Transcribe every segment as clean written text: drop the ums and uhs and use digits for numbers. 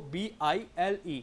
MOBILE,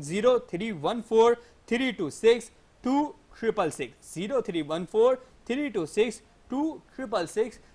0314326266 0314326266।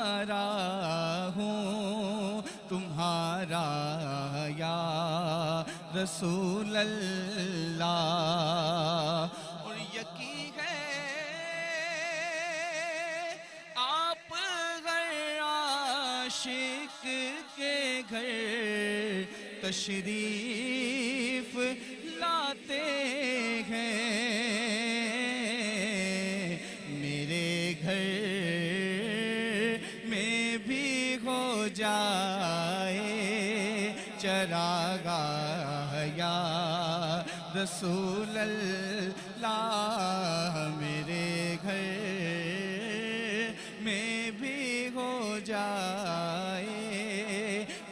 تمہارا ہوں تمہارا یا رسول اللہ. اور یقین ہے آپ غیر عاشق کے گھر تشریف لاتے ہیں. میرے گھر میں بھی ہو جائے چراغاہ یا رسول اللہ. میرے گھر میں بھی ہو جائے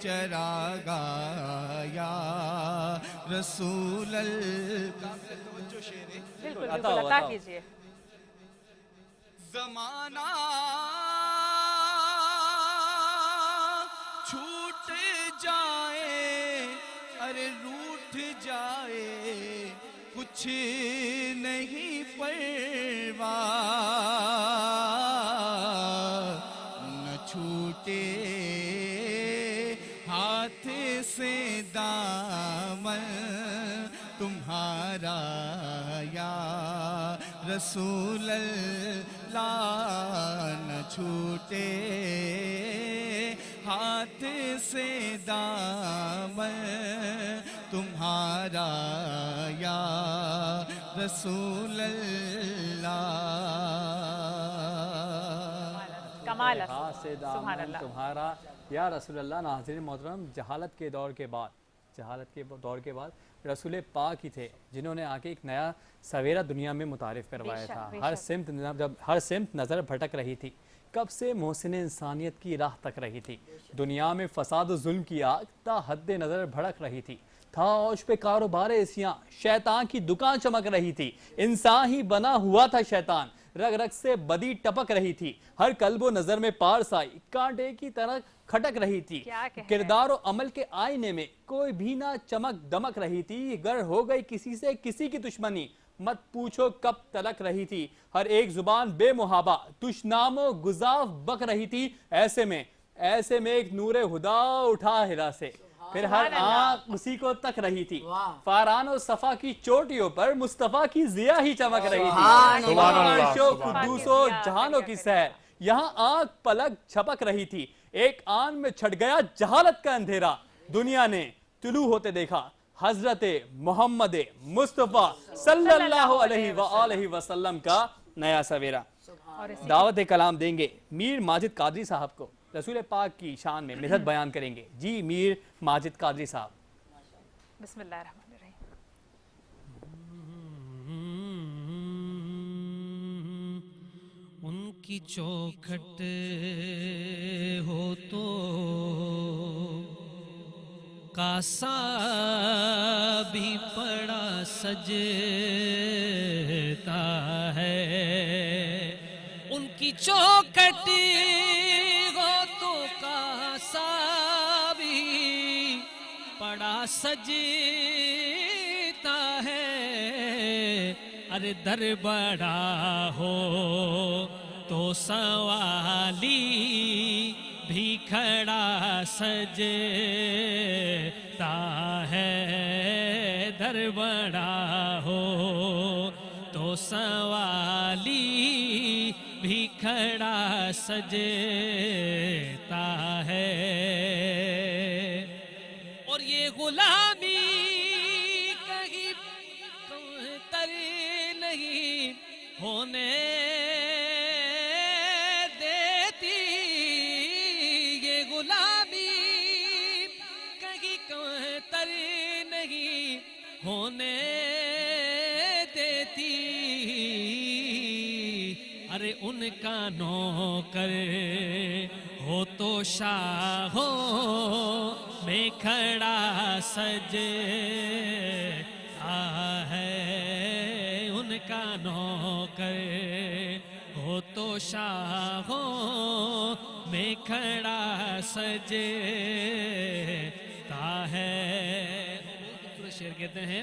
چراغاہ یا رسول اللہ. توجہ شعر ہے. بالکل عطا بالکل ہو، عطا عطا ہو. کیجیے. زمانہ چھوٹ جائے ارے روٹھ جائے کچھ نہیں پرواہ. نہ چھوٹے ہاتھ سے دامن تمہارا یا رسول اللہ. نہ چھوٹے ہاتھ سے دامن تمہارا یا رسول اللہ. کمال ہے. ہاتھ سے سبحان دامن اللہ. تمہارا یا رسول اللہ. ناظرین محترم، جہالت کے دور کے بعد رسول پاک ہی تھے جنہوں نے آ کے ایک نیا سویرا دنیا میں متعارف کروایا بے شک، تھا. بے ہر شک. سمت جب ہر سمت نظر بھٹک رہی تھی، کب سے محسن انسانیت کی راہ تک رہی تھی. دنیا میں فساد و ظلم کی آگ تا حد نظر بھڑک رہی تھی. تھا عوش پہ کاروبار اسیاں، شیطان کی دکان چمک رہی تھی. انسان ہی بنا ہوا تھا شیطان، رگ رگ سے بدی ٹپک رہی تھی. ہر قلب و نظر میں پارس آئی، کانٹے کی طرح کھٹک رہی تھی. کیا کہہ رہے ہیں؟ کردار و عمل کے آئینے میں کوئی بھی نہ چمک دمک رہی تھی. گر ہو گئی کسی سے کسی کی دشمنی، مت پوچھو کب تلک رہی تھی. ہر ایک زبان بے محابہ دشنام و گزاف بک رہی تھی. ایسے میں ایک نور خدا اٹھا ہرا سے، پھر ہر آنکھ اسی کو تک رہی تھی. فاران و صفا کی چوٹیوں پر مصطفیٰ کی ضیا ہی چمک رہی تھی. عرش و قدوس و جہانوں کی سیر، یہاں آنکھ پلک چھپک رہی تھی. ایک آن میں چھٹ گیا جہالت کا اندھیرا. دنیا نے طلوع ہوتے دیکھا حضرت محمد مصطفیٰ صلی اللہ علیہ وآلہ وسلم کا نیا سویرا. دعوت کلام دیں گے میر ماجد قادری صاحب کو، رسول پاک کی شان میں مدحت بیان کریں گے. جی میر ماجد قادری صاحب. بسم اللہ الرحمن الرحیم. ان کی چوکھٹ ہو تو کاسا بھی پڑا سجتا ہے. ان کی چوکھٹ ہو تو کاسا بھی پڑا سجتا ہے. ارے در بڑا ہو تو سوالی بھی کھڑا سجتا ہے. در بڑا ہو تو سوالی بھی کھڑا سجتا ہے. اور یہ غلامی کہیں کمتر نہیں ہونے دیتی. یہ غلامی کہیں کمتر نہیں ہونے دیتی. ارے ان کا نوکر ہو تو شاہوں میں کھڑا سجتا ہے. ان کا نوکر ہو تو شاہوں میں کھڑا سجتا ہے. خوبصورت شعر کہتے ہیں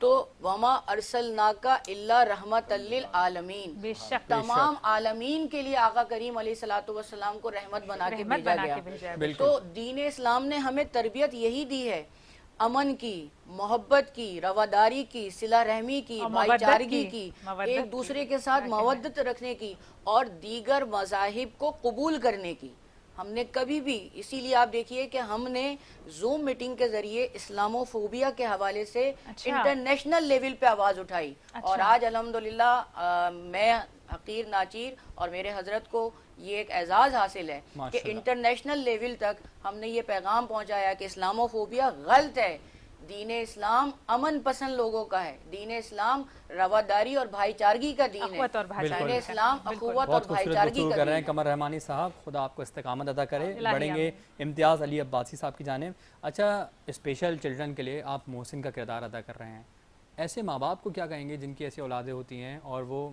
تو وما ارسلناکا الا رحمت للعالمین، بے شک تمام عالمین کے لیے آقا کریم علیہ الصلوۃ والسلام کو رحمت بنا کے رحمت بھیجا بنا کے گیا۔ بھیجا ہے، بالکل۔ تو دین اسلام نے ہمیں تربیت یہی دی ہے، امن کی، محبت کی، رواداری کی، صلہ رحمی کی، اور بھائی مودت چارگی کی، کی، مودت ایک کی، دوسرے کے ساتھ کیا کہنا ہے۔ مودت رکھنے کی، اور دیگر مذاہب کو قبول کرنے کی۔ ہم نے کبھی بھی، اسی لیے آپ دیکھیے کہ ہم نے زوم میٹنگ کے ذریعے اسلامو فوبیا کے حوالے سے اچھا۔ انٹرنیشنل لیول پہ آواز اٹھائی، اور اچھا۔ آج الحمدللہ میں حقیر ناچیر اور میرے حضرت کو یہ ایک اعزاز حاصل ہے کہ ماشاءاللہ۔ انٹرنیشنل لیول تک ہم نے یہ پیغام پہنچایا کہ اسلامو فوبیا غلط ہے، دین اسلام امن پسند لوگوں کا ہے، دین اسلام رواداری اور بھائی چارگی کا دین ہے، اخوت اور بھائی دین چارگی کا، اسلام بالکل۔ اخوت اور بہت بھائی خوبصورت چارگی گفتگو کا کر رہے دین ہیں ہے۔ قمر رحمانی صاحب، خدا آپ کو استقامت عطا کرے۔ الہی بڑھیں گے آمین۔ امتیاز علی عباسی صاحب کی جانب۔ اچھا، اسپیشل چلڈرن کے لیے آپ محسن کا کردار ادا کر رہے ہیں، ایسے ماں باپ کو کیا کہیں گے جن کی ایسی اولادیں ہوتی ہیں اور وہ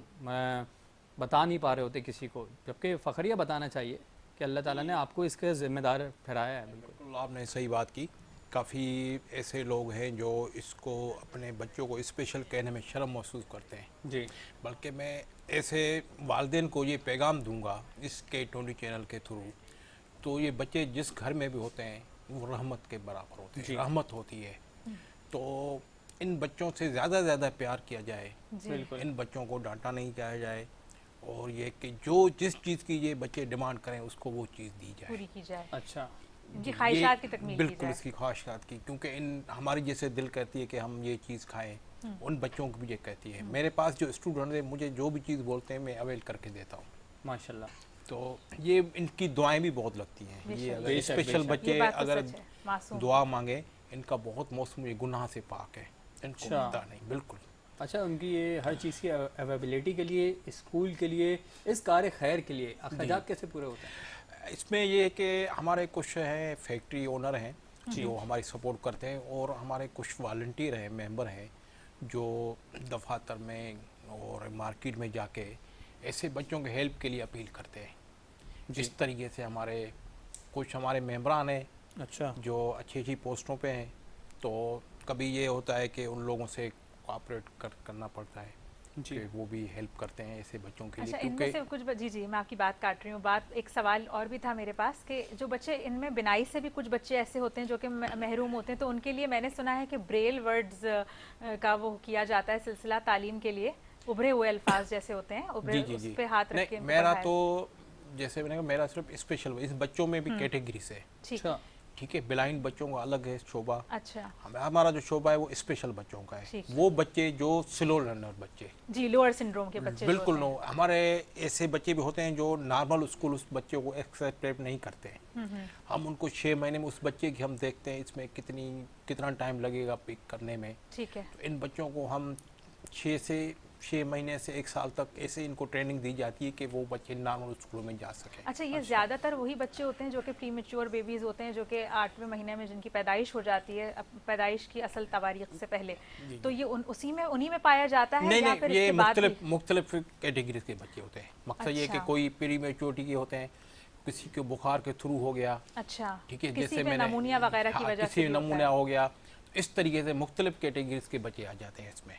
بتا نہیں پا رہے ہوتے کسی کو، جبکہ فخریہ بتانا چاہیے کہ اللہ تعالیٰ نے آپ کو اس کے ذمہ دار ٹھہرایا ہے؟ بالکل بالکل آپ نے صحیح بات کی۔ کافی ایسے لوگ ہیں جو اس کو اپنے بچوں کو اسپیشل کہنے میں شرم محسوس کرتے ہیں، جی، بلکہ میں ایسے والدین کو یہ پیغام دوں گا اس K20 چینل کے تھرو، تو یہ بچے جس گھر میں بھی ہوتے ہیں وہ رحمت کے برابر ہوتے ہیں، رحمت ہوتی ہے، تو ان بچوں سے زیادہ زیادہ پیار کیا جائے، بالکل۔ ان بچوں کو ڈانٹا نہیں کیا جائے، اور یہ کہ جو جس چیز کی یہ بچے ڈیمانڈ کریں اس کو وہ چیز دی جائے، پوری کی جائے، اچھا، ان کی خواہشات کی تکمیل کی بالکل جائے۔ اس کی خواہشات کی، کیونکہ ہماری جیسے دل کہتی ہے کہ ہم یہ چیز کھائیں، ان بچوں کو بھی یہ کہتی ہے۔ میرے پاس جو اسٹوڈنٹ ہیں مجھے جو بھی چیز بولتے ہیں میں اویل کر کے دیتا ہوں، ماشاءاللہ۔ تو یہ ان کی دعائیں بھی بہت لگتی ہیں۔ یہ اگر بے شک، اسپیشل بے شک۔ بچے یہ بات تو اگر سچ ہے، معصوم۔ دعا مانگیں، ان کا بہت موسم یہ گناہ سے پاک ہے، ان کو اچھا۔ پتہ نہیں، بالکل۔ اچھا، ان کی یہ ہر چیز کی اویلیبلٹی کے لیے، اسکول کے لیے، اس کار خیر کے لیے اخراجات کیسے پورے ہوتے ہیں؟ اس میں یہ ہے کہ ہمارے کچھ ہیں فیکٹری اونر ہیں جو ہماری سپورٹ کرتے ہیں، اور ہمارے کچھ والنٹیئر ہیں، ممبر ہیں جو دفاتر میں اور مارکیٹ میں جا کے ایسے بچوں کے ہیلپ کے لیے اپیل کرتے ہیں۔ جس طریقے سے کچھ ہمارے ممبران ہیں اچھا، جو اچھی اچھی پوسٹوں پہ ہیں، تو کبھی یہ ہوتا ہے کہ ان لوگوں سے کوآپریٹ کرنا پڑتا ہے جی، کہ وہ بھی ہیلپ کرتے ہیں ایسے بچوں کے اچھا، لیے، ان میں سے کیونکہ کچھ جی میں آپ کی بات کاٹ رہی ہوں، ایک سوال اور بھی تھا میرے پاس کہ جو بچے ان میں بنائی سے بھی کچھ بچے ایسے ہوتے ہیں جو کہ محروم ہوتے ہیں، تو ان کے لیے میں نے سنا ہے کہ بریل ورڈز کا وہ کیا جاتا ہے سلسلہ تعلیم کے لیے، ابھرے ہوئے الفاظ جیسے ہوتے ہیں، ابھرے اس پہ ہاتھ رکھ کے ان کو میرا پڑھایا۔ تو جیسے میں نے کہا میرا صرف اسپیشل اس بچوں میں بھی کیٹیگریز ہے، ٹھیک اچھا، ٹھیک ہے، بلائنڈ بچوں کا الگ ہے شعبہ، اچھا، ہمارا جو شعبہ ہے وہ اسپیشل بچوں کا ہے، ٹھیک ہے۔ وہ بچے جو سلو لرنر بچے، جی، لوور سنڈروم کے بچے جو بالکل ہوتے نو، ہمارے ایسے بچے بھی ہوتے ہیں جو نارمل اسکول اس بچے کو ایکسیپٹ نہیں کرتے ہیں، ہم ان کو 6 مہینے میں اس بچے کی ہم دیکھتے ہیں اس میں کتنا ٹائم لگے گا پک کرنے میں، ٹھیک ہے، تو ان بچوں کو ہم 6 مہینے سے 1 سال تک ایسے ان کو ٹریننگ دی جاتی ہے کہ وہ بچے نارمل اسکولوں میں جا سکیں۔ اچھا، یہ زیادہ تر وہی بچے ہوتے ہیں جو کہ پری میچور بیبیز ہوتے ہیں، جو کہ 8ویں مہینے میں جن کی پیدائش ہو جاتی ہے، پیدائش کی اصل تواریخ سے پہلے، تو یہ انہی میں پایا جاتا ہے یا پھر نہیں، اس یہ کے بعد بھی؟ مختلف کیٹیگریز کے بچے ہوتے ہیں، مقصد یہ کہ اچھا۔ کوئی پری میچورٹی کے ہوتے ہیں، کسی کے بخار کے تھرو ہو گیا، اچھا، ٹھیک ہے، کسی جیسے میں میں نے نمونیا وغیرہ کی وجہ سے کسی بھی ہوتا نمونیا ہے۔ ہو گیا، اس طریقے سے مختلف کیٹیگریز کے بچے آ جاتے ہیں اس میں،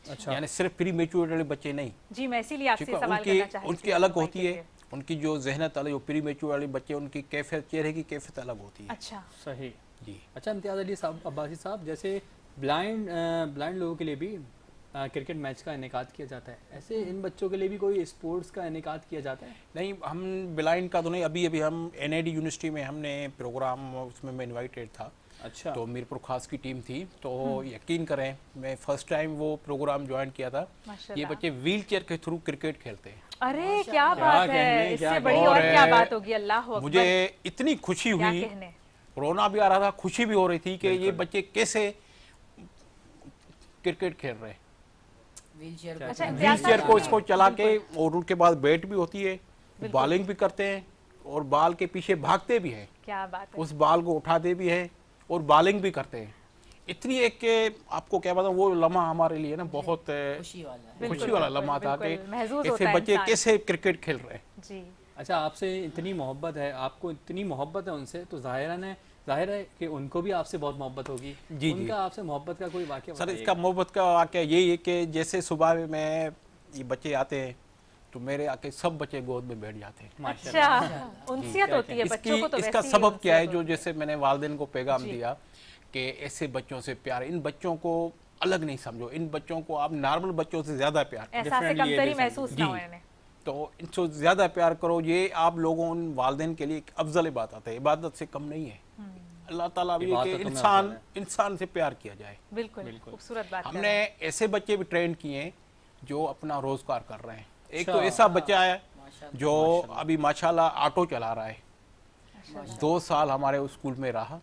اچھا، یعنی صرف پری میچور والے بچے نہیں، جی میں اسی لیے آپ سے ٹھیک ہے، سوال کرنا چاہ رہی ان تھی کی الگ رہنمائی ہوتی کے ہے، لیے۔ ان کی جو ذہنت الگ، جو پری میچور والے بچے ان کی کیفیت، چہرے کی کیفیت الگ ہوتی ہے۔ اچھا، صحیح۔ جی، اچھا، امتیاز علی صاحب عباسی صاحب، جیسے بلائنڈ لوگوں کے لیے بھی کرکٹ میچ کا انعقاد کیا جاتا ہے، ایسے ان بچوں کے لیے بھی کوئی اسپورٹس کا انعقاد کیا جاتا ہے؟ نہیں، ہم بلائنڈ کا تو نہیں، ابھی ہم NID یونیورسٹی میں ہم نے پروگرام، اس میں انوائٹیڈ تھا، اچھا، تو میرپور خاص کی ٹیم تھی، تو یقین کریں میں فرسٹ ٹائم وہ پروگرام جوائن کیا تھا، یہ بچے ویل چیئر کے تھرو کرکٹ کھیلتے ہیں، ارے کیا بات ہے، اس سے بڑی اور کیا بات ہوگی، اللہ اکبر، مجھے اتنی خوشی کیا ہوئی، کہنے۔ رونا بھی آ رہا تھا، خوشی بھی ہو رہی تھی کہ یہ بچے کیسے کرکٹ کھیل رہے ہیں، ویل چیئر اچھا، ویل امتیاز چیئر صاحب، کو اس کو چلا کے، اور ان کے بعد بیٹ بھی ہوتی ہے، بالنگ بھی کرتے ہیں، اور بال کے پیچھے بھاگتے بھی ہیں، کیا بات ہے، اس بال کو اٹھاتے بھی ہیں اور بالنگ بھی کرتے ہیں، اتنی ایک کہ آپ کو کیا بتاؤں، وہ لمحہ ہمارے لیے نا بہت خوشی والا ہے۔ خوشی والا لمحہ تھا کہ بالکل، محظوظ ایسے ہوتا ہے بچے انسان۔ کیسے کرکٹ کھیل رہے ہیں۔ جی، اچھا، آپ سے اتنی محبت ہے، آپ کو اتنی محبت ہے ان سے، تو ظاہراً ظاہر ہے کہ ان کو بھی آپ سے بہت محبت ہوگی. جی ان کا آپ سے محبت کا کوئی واقعہ سر اس بتائیے کا گا. محبت کا واقعہ یہی ہے کہ جیسے صبح میں یہ بچے آتے ہیں تو میرے آ کے سب بچے گود میں بیٹھ جاتے ہیں. اچھا انسیت ہوتی ہے بچوں کو تو اس کا ویسی ہی سبب کیا ہے انسیت جو ہوتی جیسے میں نے والدین کو پیغام دیا کہ ایسے بچوں سے پیار, ان بچوں کو الگ نہیں سمجھو, ان بچوں کو آپ نارمل بچوں سے زیادہ پیار کرو, احساس differently کمتری able محسوس نہ ہو انہیں. تو ان سے زیادہ پیار کرو. یہ آپ لوگوں ان والدین کے لیے ایک افضل عبادت ہے, عبادت سے کم نہیں ہے. اللہ تعالیٰ بھی کہ عبادتوں میں افضل ہے. انسان سے پیار کیا جائے. بالکل خوبصورت بات ہم کر نے رہے ہیں. ایسے بچے بھی ٹرین کیے ہیں جو اپنا روزگار کر رہے ہیں. ایک تو ایسا بچہ ہے جو ابھی ماشاءاللہ آٹو چلا رہا ہے, 2 سال ہمارے اسکول میں رہا,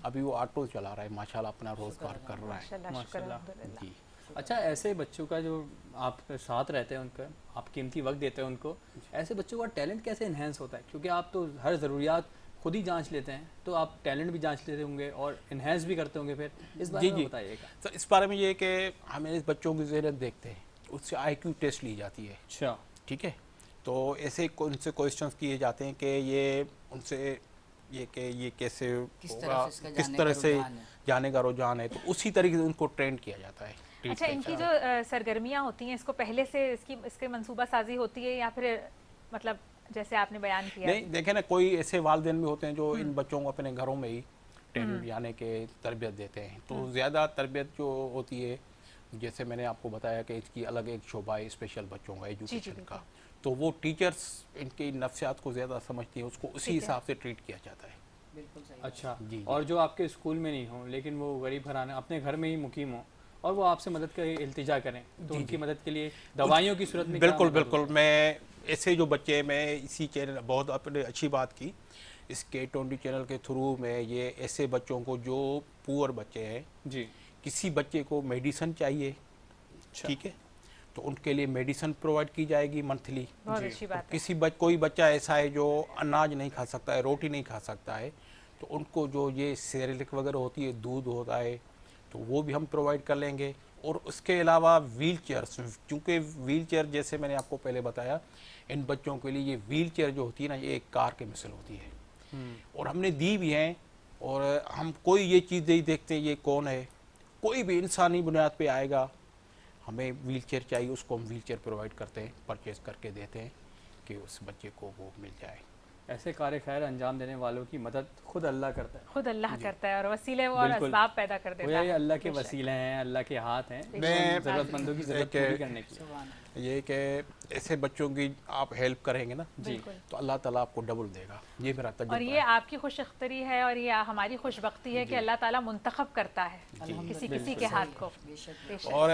ابھی وہ آٹو چلا رہا ہے ماشاءاللہ, اپنا روزگار کر رہا ہے. ماشاءاللہ شکر الحمدللہ. جی اچھا ایسے بچوں کا جو آپ کے ساتھ رہتے ہیں, ان کا آپ قیمتی وقت دیتے ہیں ان کو, ایسے بچوں کا ٹیلنٹ کیسے انہینس ہوتا ہے؟ کیونکہ آپ تو ہر ضروریات خود ہی جانچ لیتے ہیں, تو آپ ٹیلنٹ بھی جانچ لیتے ہوں گے اور انہینس بھی کرتے ہوں گے, پھر اس بارے میں بتائیے گا. سر اس بارے میں یہ کہ ہمیں اس بچوں کی ذہنیت دیکھتے ہیں, اس سے آئی کیو ٹیسٹ لی جاتی ہے. اچھا ٹھیک ہے, تو ایسے ان سے کوئسچنس کیے جاتے ہیں کہ یہ ان سے یہ کہ یہ کیسے ہوگا, کس طرح سے جانے کا رجحان ہے, تو اسی طریقے سے ان کو ٹرین کیا جاتا ہے. اچھا ان کی جو سرگرمیاں ہوتی ہیں اس کو پہلے سے اس کے منصوبہ سازی ہوتی ہے یا پھر مطلب جیسے آپ نے بیان کیا؟ نہیں دیکھیں نا, کوئی ایسے والدین بھی ہوتے ہیں جو ان بچوں کو اپنے گھروں میں ہی ٹرین یعنی کہ تربیت دیتے ہیں. تو زیادہ تربیت جو ہوتی ہے, جیسے میں نے آپ کو بتایا کہ اس کی الگ ایک شعبہ ہے اسپیشل بچوں کا ایجوکیشن کا, تو وہ ٹیچرز ان کی نفسیات کو زیادہ سمجھتی ہیں, اس کو اسی حساب سے ٹریٹ کیا جاتا ہے. اچھا اور جو آپ کے اسکول میں نہیں ہوں لیکن وہ غریب گھرانے اپنے گھر میں ہی مقیم ہوں اور وہ آپ سے مدد کا التجا کریں, تو ان کی مدد کے لیے دوائیوں کی صورت میں بالکل بالکل. میں ایسے جو بچے, میں اسی چینل بہت اپنے اچھی بات کی, اس کے 20 چینل کے تھرو میں یہ ایسے بچوں کو جو پور بچے ہیں, جی کسی بچے کو میڈیسن چاہیے, ٹھیک ہے, تو ان کے لیے میڈیسن پرووائڈ کی جائے گی منتھلی. کوئی بچہ ایسا ہے جو اناج نہیں کھا سکتا ہے, روٹی نہیں کھا سکتا ہے, تو ان کو جو یہ سیریلک وغیرہ ہوتی ہے, دودھ ہوتا ہے, تو وہ بھی ہم پرووائڈ کر لیں گے. اور اس کے علاوہ ویل چیئرس, چونکہ ویل چیئر جیسے میں نے آپ کو پہلے بتایا, ان بچوں کے لیے یہ ویل چیئر جو ہوتی ہے نا, یہ ایک کار کے مثل ہوتی ہے, اور ہم نے دی بھی ہیں. اور ہم کوئی یہ چیز نہیں دیکھتے یہ کون ہے, کوئی بھی انسانی بنیاد پہ آئے گا, ہمیں ویل چیئر چاہیے, اس کو ہم ویل چیئر پرووائڈ کرتے ہیں, پرچیز کر کے دیتے ہیں کہ اس بچے کو وہ مل جائے. ایسے کار خیر انجام دینے والوں کی مدد خود اللہ کرتا ہے, خود اللہ کرتا ہے, اور وسیلے اور اسباب پیدا کر دیتا ہے. یہ اللہ کے وسیلے ہیں, اللہ کے ہاتھ ہیں ضرورت مندوں کی ضرورت پوری کرنے کی. یہ کہ ایسے بچوں کی آپ ہیلپ کریں گے نا, تو اللہ تعالیٰ آپ کو ڈبل دے گا. یہ میرا تجربہ ہے. اور یہ آپ کی خوش اختری ہے اور یہ ہماری خوش بختی ہے کہ اللہ تعالیٰ منتخب کرتا ہے کسی کے ہاتھ کو. اور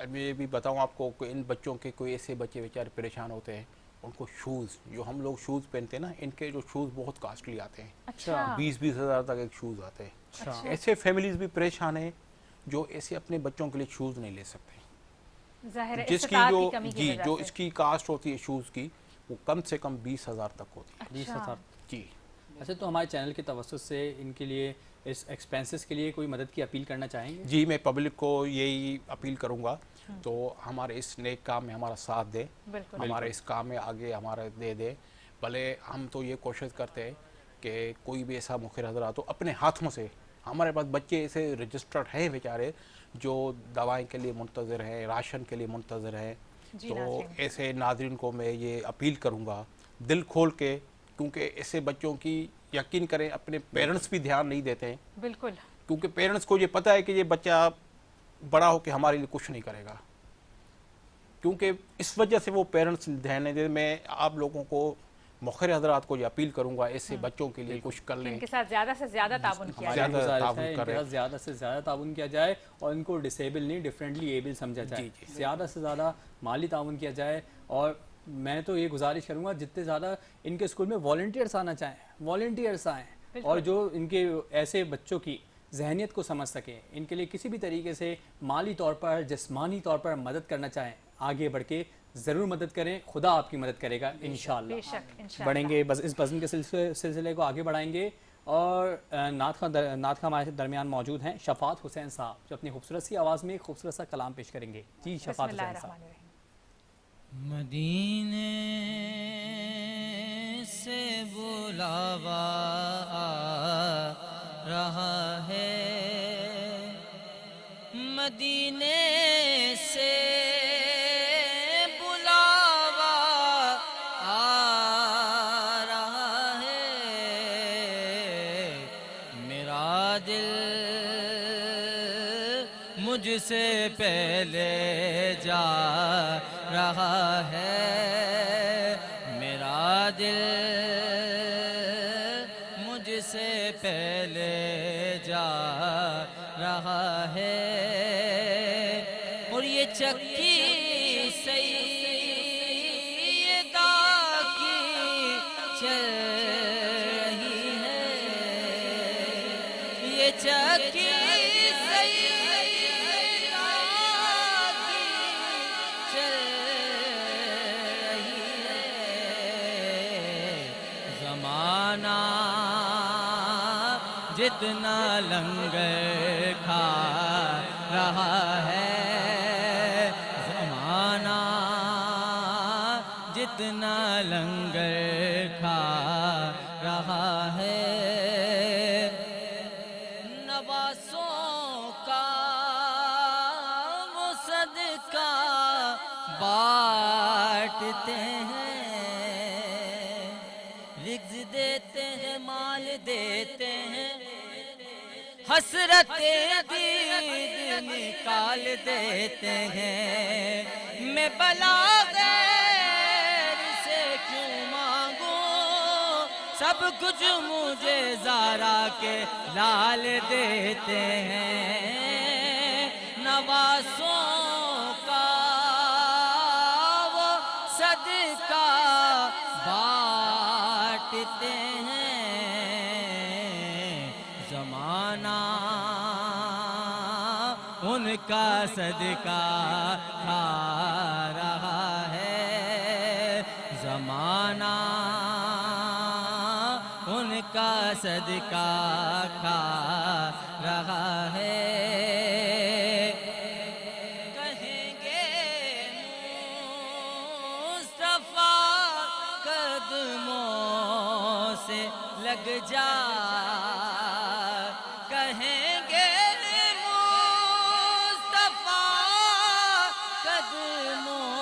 میں یہ بھی بتاؤں آپ کو کہ ان بچوں کے کوئی ایسے بچے بیچارے پریشان ہوتے ہیں, ان کو شوز, جو ہم لوگ شوز پہنتے ہیں نا, ان کے جو شوز بہت کاسٹلی آتے ہیں, 20-20 ہزار تک ایک شوز آتے ہیں. ایسے فیملیز بھی پریشان ہیں جو ایسے اپنے بچوں کے لیے شوز نہیں لے سکتے, جس کی جو اس کی کاسٹ ہوتی ہے شوز کی, وہ کم سے کم 20,000 تک ہوتی ہے. 20,000 جی. اچھا, تو ہمارے چینل کے توسط سے ان کے لیے اس ایکسپینسز کے لیے کوئی مدد کی اپیل کرنا چاہیں گے؟ جی, میں پبلک کو یہی اپیل کروں گا, تو ہمارے اس نیک کام میں ہمارا ساتھ دے, ہمارے اس کام میں آگے ہمارے دے. بھلے ہم تو یہ کوشش کرتے ہیں کہ کوئی بھی ایسا مخیر حضرات ہو, اپنے ہاتھوں سے, ہمارے پاس بچے ایسے رجسٹرڈ ہیں بیچارے جو دوائیں کے لیے منتظر ہیں, راشن کے لیے منتظر ہیں, تو ایسے ناظرین کو میں یہ اپیل کروں گا دل کھول کے, کیونکہ ایسے بچوں کی یقین کریں اپنے پیرنٹس بھی دھیان نہیں دیتے ہیں. بالکل, کیونکہ پیرنٹس کو یہ پتہ ہے کہ یہ بچہ بڑا ہو کے ہمارے لیے کچھ نہیں کرے گا, کیونکہ اس وجہ سے وہ پیرنٹس دھیان نہیں دیتے. میں آپ لوگوں کو مخیر حضرات کو یہ اپیل کروں گا ایسے بچوں کے لیے کچھ کر لیں, ان کے ساتھ زیادہ سے زیادہ تعاون کیا جائے. زیادہ سے زیادہ تعاون کیا جائے, اور ان کو ڈسیبل نہیں ڈیفرنٹلی ایبل سمجھا جائے, زیادہ سے زیادہ مالی تعاون کیا جائے. اور میں تو یہ گزارش کروں گا جتنے زیادہ ان کے اسکول میں والنٹیئرس آنا چاہیں, والنٹیئرس آئیں, اور جو ان کے ایسے بچوں کی ذہنیت کو سمجھ سکیں, ان کے لیے کسی بھی طریقے سے مالی طور پر, جسمانی طور پر مدد کرنا چاہیں, آگے بڑھ کے ضرور مدد کریں, خدا آپ کی مدد کرے گا انشاءاللہ. بڑھیں گے, بس اس بزم کے سلسلے کو آگے بڑھائیں گے. اور نعت خواہ ہمارے درمیان موجود ہیں شفاعت حسین صاحب, جو اپنی خوبصورت سی آواز میں ایک خوبصورت سا کلام پیش کریں گے. جی شفاعت حسین صاحب. مدینے سے بلاوا رہا ہے، مدینے سے بلاوا آ رہا ہے، میرا دل مجھ سے پہلے جا رہا ہے، میرا دل مجھ سے پہلے جا رہا ہے، اور یہ چکی سیدہ کی چل رہی ہے، یہ چکی جتنا لنگر کھا رہا ہے، زمانہ جتنا لنگر کھا رہا ہے، نواسوں کا وہ صدقہ بانٹتے ہیں، رزق دیتے ہیں، مال دیتے ہیں، حسرت دید نکال دیتے ہیں، میں بلا غیر سے کیوں مانگوں، سب کچھ مجھے زارا کے لال دیتے ہیں، نواسوں کا وہ صدقہ بانٹتے ہیں، زمانہ ان کا صدقہ کھا رہا ہے، زمانہ ان کا صدقہ کھا رہا ہے، کہیں گے مصطفیٰ قدموں سے لگ جا، کہیں گے مصطفیٰ قدموں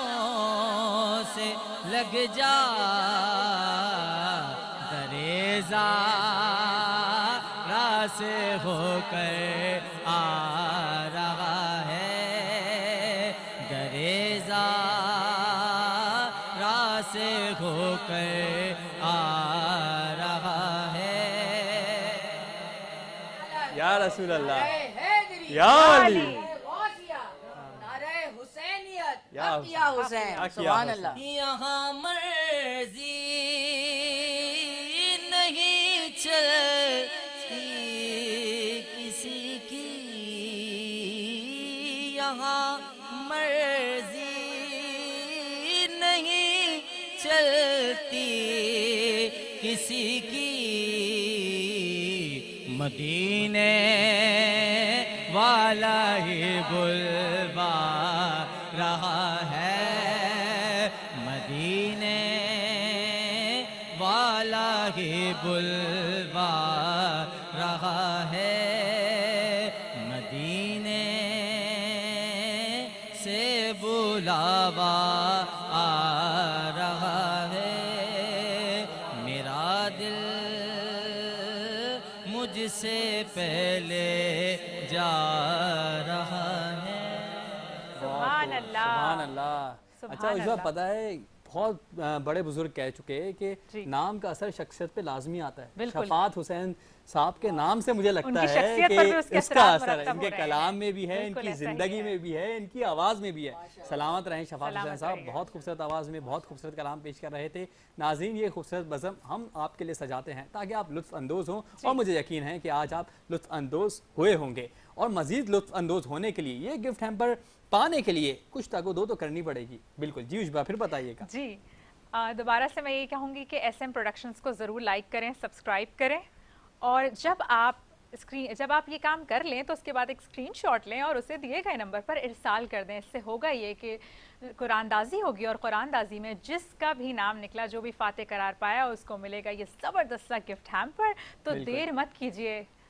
سے لگ جا، دریزہ راہ سے ہو کر آ رہا ہے، دریزہ راہ سے ہو کر آ رہا ہے، یا رسول اللہ، یا علی، یا حسین، سبحان اللہ، یہاں مرضی نہیں چلتی کسی کی، یہاں مرضی نہیں چلتی کسی کی، مدینے والا ہی بلوا رہا ہے، مدینے والا ہی بلوا رہا ہے، مدینے سے بلاوا آ رہا ہے، میرا دل مجھ سے پہلے جا رہا ہے، سبحان اللہ، سبحان اللہ۔ اچھا اس بات پتہ ہے بہت بڑے بزرگ کہہ چکے ہیں کہ نام کا اثر شخصیت پہ لازمی آتا ہے، شفاعت حسین صاحب کے نام سے مجھے لگتا ہے کہ اس کا اثر ان کے کلام میں بھی ہے، ان کی زندگی میں بھی ہے، ان کی آواز میں بھی ہے۔ سلامت رہیں شفاعت حسین صاحب، بہت خوبصورت آواز میں بہت خوبصورت کلام پیش کر رہے تھے۔ ناظرین یہ خوبصورت بزم ہم آپ کے لیے سجاتے ہیں تاکہ آپ لطف اندوز ہوں، اور مجھے یقین ہے کہ آج آپ لطف اندوز ہوئے ہوں گے، اور مزید لطف اندوز ہونے کے لیے یہ گفٹ ہیمپر پانے کے لیے کچھ تاکو دو تو کرنی پڑے گی۔ بالکل جی عشبہ پھر بتائیے گا۔ جی دوبارہ سے میں یہ کہوں گی کہ ایس ایم پروڈکشنز کو ضرور لائک کریں، سبسکرائب کریں، اور جب آپ یہ کام کر لیں تو اس کے بعد ایک اسکرین شاٹ لیں اور اسے دیے گئے نمبر پر ارسال کر دیں۔ اس سے ہوگا یہ کہ قرآن دازی ہوگی، اور قرآن دازی میں جس کا بھی نام نکلا، جو بھی فاتح قرار پایا، اس کو ملے گا یہ زبردست سا گفٹ ہیمپر۔ تو دیر مت کیجیے،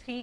3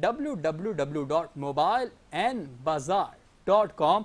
www.mobileandbazaar.com।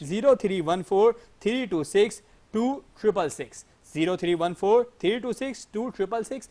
0314-326-2666, 0314-326-2666।